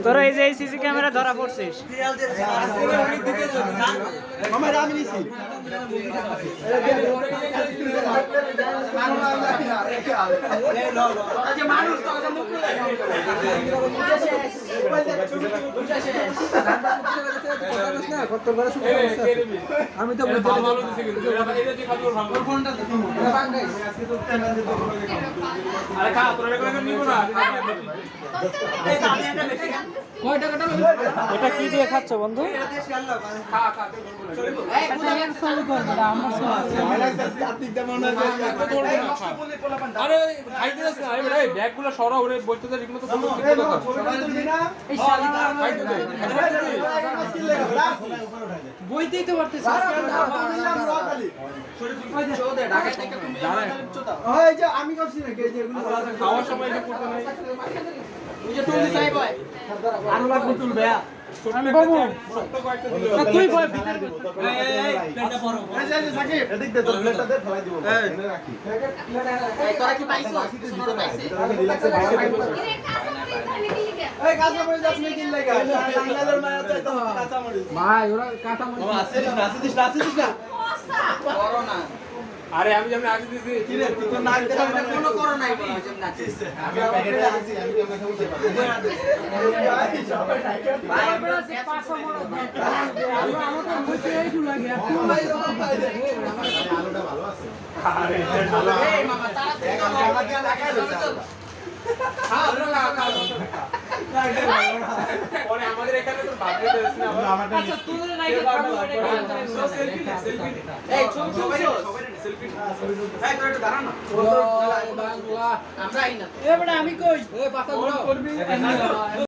তোরা এই যে সিসি ক্যামেরা ধরা পড়ছিস আমি তো এটা কি দিয়ে খাচ্ছ বন্ধু? ব্যাগগুলো সরাও রে বলতে বইতেই তো পারতেছি আমি করছি নাকি খাওয়ার সময় এটা করতে নাই আরো লাগবে তুলবে আমি বাবু তুই বল সাকিব এদিক দে তো প্লেটটা দে ফেলাই দিব এনে রাখি এই তোরা কি পাইছো সোনার পাইছে এই কাঁচা মরিচ যাস নাকি লাগা বাংলাদেশের মায়া চাই তো কাঁচা মরিচ ভাই ওরা কাঁচা মরিচ আসিস না করোনা আরে আমি যেমন আগে দিছি কি রে তুই তো নাক দেখা কোনো করোনা নাই বলা যেমন নাচিস আমি প্যাকেটে আছি আমি কেমন খেলতে পারি ভাই আমরা 500 মন আমাদের মুখে এইটু লাগে আলুটা ভালো আছে আরে ভালো এই মামা তাড়াতাড়ি আমাকে লাগাই দাও পরে আমাদের এখানে তো বাদ দিয়ে দিস না আচ্ছা তোদের নাকি খাবো সেলফি এই ছবি সেলফি এই তোরা একটু দাঁড়া না বাংলা আমরা আই না এবারে আমি কই এ পাতা করবি